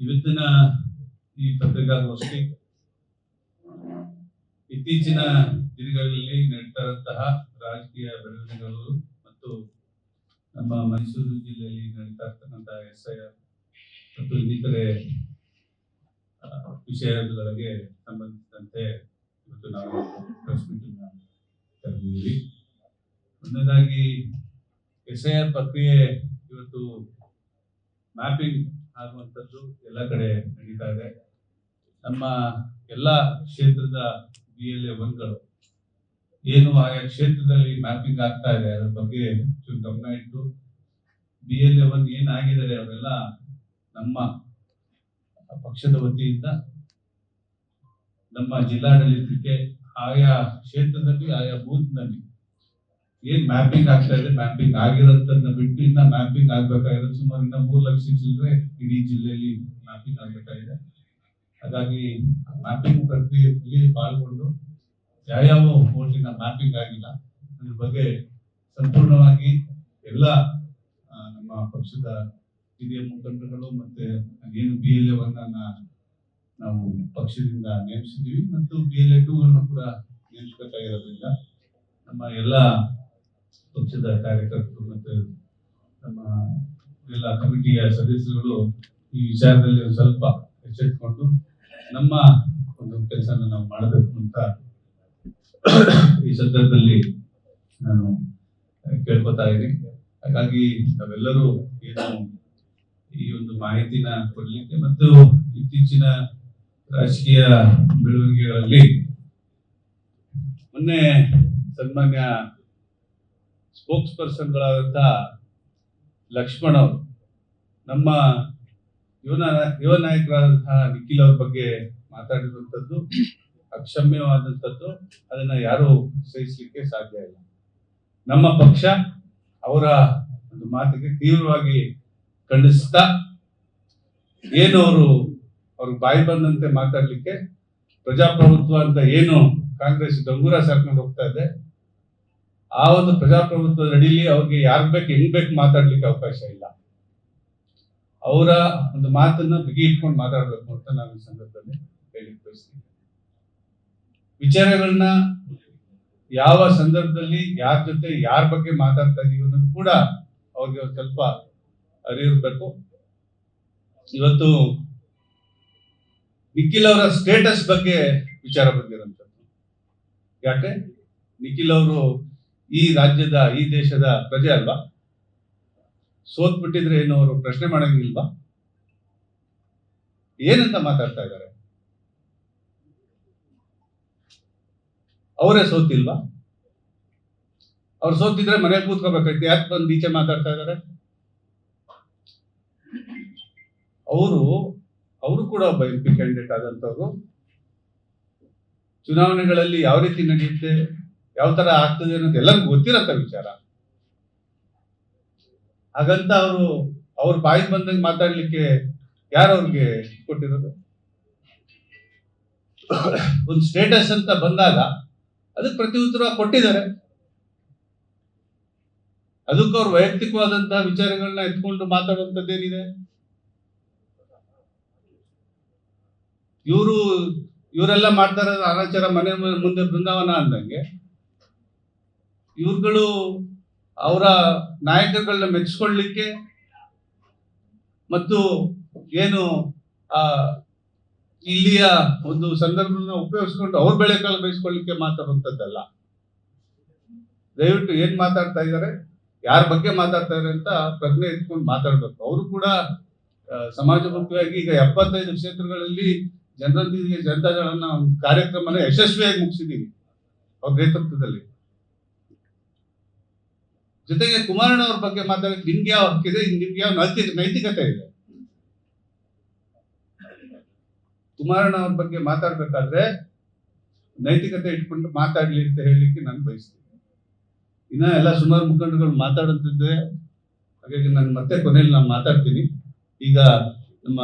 ಇವತ್ತಿನ ಈ ಪತ್ರಿಕಾಗೋಷ್ಠಿ ಇತ್ತೀಚಿನ ದಿನಗಳಲ್ಲಿ ನಡೀತಾ ರಾಜಕೀಯ ಬೆಳವಣಿಗೆಗಳು ಮತ್ತು ನಮ್ಮ ಮೈಸೂರು ಜಿಲ್ಲೆಯಲ್ಲಿ ನಡೀತಾ ಇರ್ತಕ್ಕಂತಹ SIR ಮತ್ತು ಇನ್ನಿತರೆ ವಿಷಯಗಳಿಗೆ ಸಂಬಂಧಿಸಿದಂತೆ ಇವತ್ತು ನಾವು ಪ್ರೆಸ್ ಮೀಟಿಂಗ್ ಕರೆದಿದ್ದೀವಿ. ಒಂದನೇದಾಗಿ SIR ಪ್ರಕ್ರಿಯೆ ಇವತ್ತು ಮ್ಯಾಪಿಂಗ್ ಆಗುವಂಥದ್ದು ಎಲ್ಲ ಕಡೆ ನಡೀತಾ ಇದೆ. ನಮ್ಮ ಎಲ್ಲ ಕ್ಷೇತ್ರದ BLA 1ಗಳು ಏನು ಆಯಾ ಕ್ಷೇತ್ರದಲ್ಲಿ ಮ್ಯಾಪಿಂಗ್ ಆಗ್ತಾ ಇದೆ ಅದರ ಬಗ್ಗೆ ಗಮನ ಇಟ್ಟು BLA 1 ಏನಾಗಿದ್ದಾರೆ ಅವರೆಲ್ಲ ನಮ್ಮ ಪಕ್ಷದ ವತಿಯಿಂದ ನಮ್ಮ ಜಿಲ್ಲಾಡಳಿತಕ್ಕೆ ಆಯಾ ಕ್ಷೇತ್ರದಲ್ಲಿ ಆಯಾ ಬೂತ್ನಲ್ಲಿ ಏನ್ ಮ್ಯಾಪಿಂಗ್ ಆಗ್ತಾ ಇದೆ, ಮ್ಯಾಪಿಂಗ್ ಆಗಿರೋದನ್ನ ಬಿಟ್ಟು ಇನ್ನ ಮ್ಯಾಪಿಂಗ್ ಆಗ್ಬೇಕಾಗಿರೋದು ಸುಮಾರು ಇನ್ನ 3 ಲಕ್ಷ ಚಿಲ್ಲರೆ ಇಡೀ ಜಿಲ್ಲೆಯಲ್ಲಿ ಮ್ಯಾಪಿಂಗ್ ಆಗ್ಬೇಕಾಗಿದೆ. ಹಾಗಾಗಿ ಮ್ಯಾಪಿಂಗ್ ಪ್ರಕ್ರಿಯೆಯಲ್ಲಿ ಪಾಲ್ಗೊಂಡು ಯಾವ್ಯಾವ ಓಟಿನ ಮ್ಯಾಪಿಂಗ್ ಆಗಿಲ್ಲ ಅದ್ರ ಬಗ್ಗೆ ಸಂಪೂರ್ಣವಾಗಿ ಎಲ್ಲ ನಮ್ಮ ಪಕ್ಷದ ಹಿರಿಯ ಮುಖಂಡರುಗಳು ಮತ್ತೆ ಏನು BLA 1 ನಾವು ಪಕ್ಷದಿಂದ ನೇಮಿಸಿದ್ದೀವಿ ಮತ್ತು BLA 2 ಕೂಡ ನೇಮಿಸಬೇಕಾಗಿರೋದ್ರಿಂದ ನಮ್ಮ ಎಲ್ಲ ಪಕ್ಷದ ಕಾರ್ಯಕರ್ತರು ಮತ್ತು ನಮ್ಮ ಎಲ್ಲ ಕಮಿಟಿಯ ಸದಸ್ಯರುಗಳು ಈ ವಿಚಾರದಲ್ಲಿ ಒಂದು ಸ್ವಲ್ಪ ಎಚ್ಚೆತ್ತುಕೊಂಡು ನಮ್ಮ ಒಂದು ಕೆಲಸನ ನಾವು ಮಾಡಬೇಕು ಅಂತ ಈ ಸಂದರ್ಭದಲ್ಲಿ ನಾನು ಕೇಳ್ಕೊತಾ ಇದ್ದೀನಿ. ಹಾಗಾಗಿ ನಾವೆಲ್ಲರೂ ಏನು ಈ ಒಂದು ಮಾಹಿತಿನ ಕೊಡ್ಲಿಕ್ಕೆ ಮತ್ತು ಇತ್ತೀಚಿನ ರಾಜಕೀಯ ಬೆಳವಣಿಗೆಗಳಲ್ಲಿ ಮೊನ್ನೆ ಸನ್ಮಾನ್ಯ ಸ್ಪೋಕ್ಸ್ ಪರ್ಸನ್ಗಳಾದಂಥ ಲಕ್ಷ್ಮಣ್ ಅವರು ನಮ್ಮ ಯುವ ನಾಯಕರಾದಂತಹ ನಿಖಿಲ್ ಅವ್ರ ಬಗ್ಗೆ ಮಾತಾಡಿರುವಂಥದ್ದು ಅಕ್ಷಮ್ಯವಾದಂಥದ್ದು. ಅದನ್ನ ಯಾರು ಸಹಿಸಲಿಕ್ಕೆ ಸಾಧ್ಯ ಇಲ್ಲ. ನಮ್ಮ ಪಕ್ಷ ಅವರ ಒಂದು ಮಾತಿಗೆ ತೀವ್ರವಾಗಿ ಖಂಡಿಸ್ತಾ ಏನು ಅವ್ರಿಗೆ ಬಾಯಿ ಬಂದಂತೆ ಮಾತಾಡ್ಲಿಕ್ಕೆ ಪ್ರಜಾಪ್ರಭುತ್ವ ಅಂತ ಏನು ಕಾಂಗ್ರೆಸ್ ಡಂಗೂರ ಸಾರ್ಕೊಂಡು ಹೋಗ್ತಾ ಇದೆ, ಆ ಒಂದು ಪ್ರಜಾಪ್ರಭುತ್ವದ ಅಡಿಲಿ ಅವ್ರಿಗೆ ಯಾರು ಬೇಕು ಹೆಂಗ್ ಬೇಕು ಮಾತಾಡ್ಲಿಕ್ಕೆ ಅವಕಾಶ ಇಲ್ಲ. ಅವರ ಒಂದು ಮಾತನ್ನ ಬಿಗಿ ಇಟ್ಕೊಂಡು ಮಾತಾಡ್ಬೇಕು ಅಂತ ನಾನು ಈ ಸಂದರ್ಭದಲ್ಲಿ ಹೇಳಿಕ್ ಬಯಸ್ತೀನಿ. ವಿಚಾರಗಳನ್ನ ಯಾವ ಸಂದರ್ಭದಲ್ಲಿ ಯಾರ ಜೊತೆ ಯಾರ ಬಗ್ಗೆ ಮಾತಾಡ್ತಾ ಇದೀವಿ ಅನ್ನೋದು ಕೂಡ ಅವ್ರಿಗೆ ಒಂದು ಸ್ವಲ್ಪ ಅರಿವಿರ್ಬೇಕು. ಇವತ್ತು ನಿಖಿಲ್ ಅವರ ಸ್ಟೇಟಸ್ ಬಗ್ಗೆ ವಿಚಾರ ಬಂದಿರೋಂಥದ್ದು. ಯಾಕೆ ನಿಖಿಲ್ ಅವರು ಈ ರಾಜ್ಯದ ಈ ದೇಶದ ಪ್ರಜೆ ಅಲ್ವಾ? ಸೋತ್ ಬಿಟ್ಟಿದ್ರೆ ಏನು ಅವರು ಪ್ರಶ್ನೆ ಮಾಡಂಗಿಲ್ವಾ? ಏನಂತ ಮಾತಾಡ್ತಾ ಇದ್ದಾರೆ? ಅವರೇ ಸೋತಿಲ್ವಾ? ಅವ್ರು ಸೋತಿದ್ರೆ ಮನೆಗೆ ಕೂತ್ಕೋಬೇಕಾಯ್ತು, ಯಾಕೆ ಬಂದು ಈಚೆ ಮಾತಾಡ್ತಾ ಇದ್ದಾರೆ? ಅವರು ಕೂಡ ಒಬ್ಬ MP ಕ್ಯಾಂಡಿಡೇಟ್ ಆದಂತವ್ರು. ಚುನಾವಣೆಗಳಲ್ಲಿ ಯಾವ ರೀತಿ ನಡೆಯುತ್ತೆ, ಯಾವ ತರ ಆಗ್ತದೆ ಅನ್ನೋದು ಎಲ್ಲರಿಗೂ ಗೊತ್ತಿರತ್ತ ವಿಚಾರ. ಹಾಗಂತ ಅವ್ರ ಬಾಯಿಗೆ ಬಂದಂಗೆ ಮಾತಾಡ್ಲಿಕ್ಕೆ ಯಾರು ಅವ್ರಿಗೆ ಕೊಟ್ಟಿರೋದು? ಒಂದು ಸ್ಟೇಟಸ್ ಅಂತ ಬಂದಾಗ ಅದಕ್ಕೆ ಪ್ರತಿ ಉತ್ತರ ಕೊಟ್ಟಿದ್ದಾರೆ. ಅದಕ್ಕೆ ಅವ್ರ ವೈಯಕ್ತಿಕವಾದಂತಹ ವಿಚಾರಗಳನ್ನ ಎತ್ಕೊಂಡು ಮಾತಾಡುವಂಥದ್ದೇನಿದೆ? ಇವರೆಲ್ಲ ಮಾಡ್ತಾ ಇರೋದು ಅನಾಚಾರ ಮನೆ ಮುಂದೆ ಬೃಂದಾವನ ಅಂದಂಗೆ ಇವ್ರುಗಳು ಅವರ ನಾಯಕರುಗಳನ್ನ ಮೆಚ್ಚಿಕೊಳ್ಳಲಿಕ್ಕೆ ಮತ್ತು ಏನು ಇಲ್ಲಿಯ ಒಂದು ಸಂದರ್ಭನ ಉಪಯೋಗಿಸ್ಕೊಂಡು ಅವ್ರ ಬೆಳೆ ಕಾಲ ಬಯಸ್ಕೊಳ್ಳಿಕ್ಕೆ ಮಾತಾಡುವಂಥದ್ದಲ್ಲ. ದಯವಿಟ್ಟು ಏನ್ ಮಾತಾಡ್ತಾ ಇದ್ದಾರೆ, ಯಾರ ಬಗ್ಗೆ ಮಾತಾಡ್ತಾ ಇದ್ದಾರೆ ಅಂತ ಪ್ರಜ್ಞೆ ಎತ್ಕೊಂಡು ಮಾತಾಡ್ಬೇಕು. ಅವರು ಕೂಡ ಸಮಾಜಮುಖಿಯಾಗಿ ಈಗ 75 ಕ್ಷೇತ್ರಗಳಲ್ಲಿ ಜನರೊಂದಿಗೆ ಜನತಾದಳನ ಒಂದು ಕಾರ್ಯಕ್ರಮನ ಯಶಸ್ವಿಯಾಗಿ ಮುಗಿಸಿದೀವಿ ಅವ್ರ ನೇತೃತ್ವದಲ್ಲಿ. ಜೊತೆಗೆ ಕುಮಾರಣ್ಣ ಅವ್ರ ಬಗ್ಗೆ ಮಾತಾಡೋಕೆ ನಿಮ್ಗೆ ಯಾವ ಹಕ್ಕಿದೆ, ನಿಮ್ಗೆ ಯಾವ ನೈತಿಕತೆ ಇದೆ? ಕುಮಾರಣ್ಣ ಅವ್ರ ಬಗ್ಗೆ ಮಾತಾಡ್ಬೇಕಾದ್ರೆ ನೈತಿಕತೆ ಇಟ್ಕೊಂಡು ಮಾತಾಡ್ಲಿ ಅಂತ ಹೇಳಲಿಕ್ಕೆ ನಾನು ಬಯಸ್ತೀನಿ. ಇನ್ನ ಎಲ್ಲ ಸುಮಾರು ಮುಖಂಡರುಗಳು ಮಾತಾಡುತ್ತಿದ್ದೆ, ಹಾಗಾಗಿ ನಾನು ಮತ್ತೆ ಕೊನೆಯಲ್ಲಿ ನಾನು ಮಾತಾಡ್ತೀನಿ. ಈಗ ನಮ್ಮ